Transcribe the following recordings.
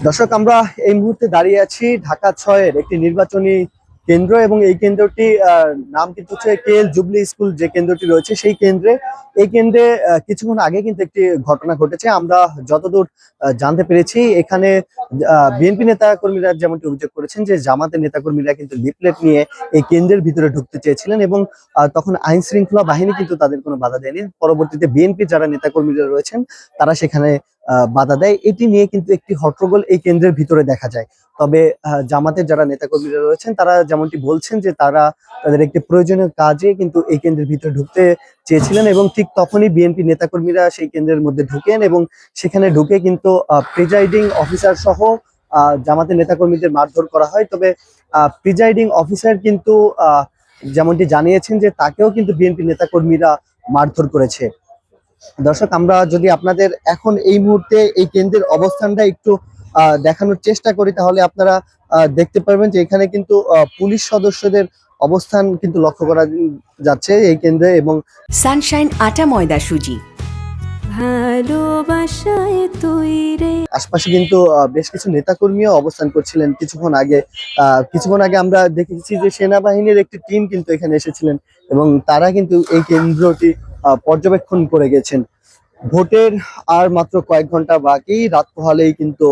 দর্শক, আমরা এই মুহূর্তে দাঁড়িয়ে আছি ঢাকা ৬-এর একটি নির্বাচনী কেন্দ্র এবং এই কেন্দ্রটি নাম কিন্তু হচ্ছে কেএল জুবলি স্কুল। যে কেন্দ্রটি রয়েছে সেই কেন্দ্রে এই কেন্দ্রে কিছুক্ষণ আগে কিন্তু একটি ঘটনা ঘটেছে। আমরা যতদূর জানতে পেরেছি, এখানে বিএনপি নেতা কর্মীরা যেমনটি অভিযোগ করেছেন যে জামাতের নেতাকর্মীরা কিন্তু লিফলেট নিয়ে এই কেন্দ্রের ভিতরে ঢুকতে চেয়েছিলেন এবং তখন আইন শৃঙ্খলা বাহিনী কিন্তু তাদের কোনো বাধা দেয়নি। পরবর্তীতে বিএনপি যারা নেতাকর্মীরা রয়েছেন তারা সেখানে বাধা দেয়। এটি নিয়ে কিন্তু একটি হট্টগোল এই কেন্দ্রের ভিতরে দেখা যায়। তবে জামাতের যারা নেতাকর্মীরা রয়েছেন তারা যেমনটি বলছেন যে তারা তাদের একটি প্রয়োজনীয় কাজে কিন্তু এই কেন্দ্রের ভিতরে ঢুকতে চেয়েছিলেন এবং ঠিক তখনই বিএনপি নেতাকর্মীরা সেই কেন্দ্রের মধ্যে ঢুকেন এবং সেখানে ঢুকে কিন্তু প্রিজাইডিং অফিসার সহ জামাতের নেতাকর্মীদের মারধর করা হয়। তবে প্রিজাইডিং অফিসার কিন্তু যেমনটি জানিয়েছেন যে তাকেও কিন্তু বিএনপি নেতাকর্মীরা মারধর করেছে। দর্শক, আমরা যদি আপনাদের এখন এই মুহূর্তে এই কেন্দ্রের অবস্থানটা একটু দেখানোর চেষ্টা করি, তাহলে আপনারা দেখতে পারবেন যে এখানে কিন্তু পুলিশ সদস্যদের অবস্থান কিন্তু লক্ষ্য করা যাচ্ছে এই কেন্দ্রে। এবং সানশাইন আটা ময়দা সুজি, ভালোবাসায় তৈরি। আশপাশে কিন্তু বেশ কিছু নেতাকর্মীও অবস্থান করছিলেন কিছুক্ষণ আগে আমরা দেখেছি যে সেনাবাহিনীর একটি টিম কিন্তু এখানে এসেছিলেন এবং তারা কিন্তু এই কেন্দ্রটি পর্যবেক্ষণ করে গেছেন। ভোটের আর মাত্র কয়েক ঘন্টা বাকি, রাত পোহালেই কিন্তু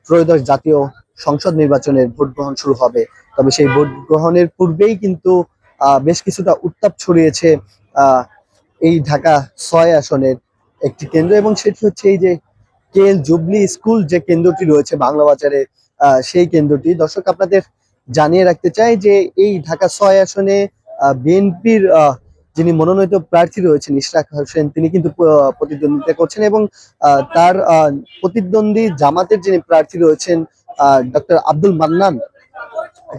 ত্রয়োদশ জাতীয় সংসদ নির্বাচনের ভোট গ্রহণ শুরু হবে। তবে সেই ভোট গ্রহণের পূর্বেই কিন্তু বেশ কিছুটা উত্তাপ ছড়িয়েছে এই ঢাকা ৬ আসনের একটি কেন্দ্র, এবং সেটি হচ্ছে এই যে কেএল জুবলি স্কুল যে কেন্দ্রটি রয়েছে বাংলা বাজারে, সেই কেন্দ্রটি। দর্শক, আপনাদের জানিয়ে রাখতে চাই যে এই ঢাকা ৬ আসনে বিএনপির যিনি মনোনীত প্রার্থী রয়েছেন ইশরাক হোসেন, তিনি কিন্তু প্রতিদ্বন্দ্বিতা করছেন এবং তার প্রতিদ্বন্দ্বী জামাতের যিনি প্রার্থী রয়েছেন ডক্টর আব্দুল মান্নান,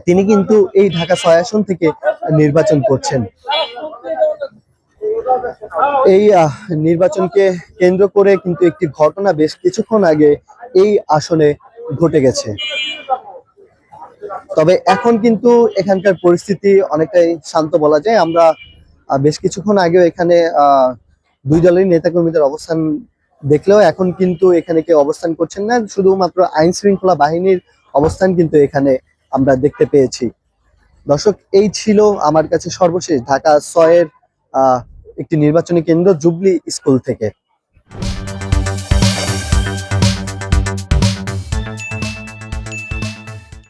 তিনি কিন্তু এই ঢাকা ৬ আসন থেকে নির্বাচন করছেন। এই নির্বাচনকে কেন্দ্র করে কিন্তু একটি ঘটনা বেশ কিছুক্ষণ আগে এই আসনে ঘটে গেছে। তবে এখন কিন্তু এখানকার পরিস্থিতি অনেকটাই শান্ত বলা যায়। আমরা বেশ কিছুক্ষণ আগেও এখানে দুই দলের নেতাকর্মীদের অবস্থান দেখলেও এখন কিন্তু এখানে কেউ অবস্থান করছেন না, শুধুমাত্র আইন শৃঙ্খলা বাহিনীর অবস্থান কিন্তু এখানে আমরা দেখতে পেয়েছি। দর্শক, এই ছিল আমার কাছে সর্বশেষ ঢাকা ৬-এর একটি নির্বাচনী কেন্দ্র জুবলি স্কুল থেকে।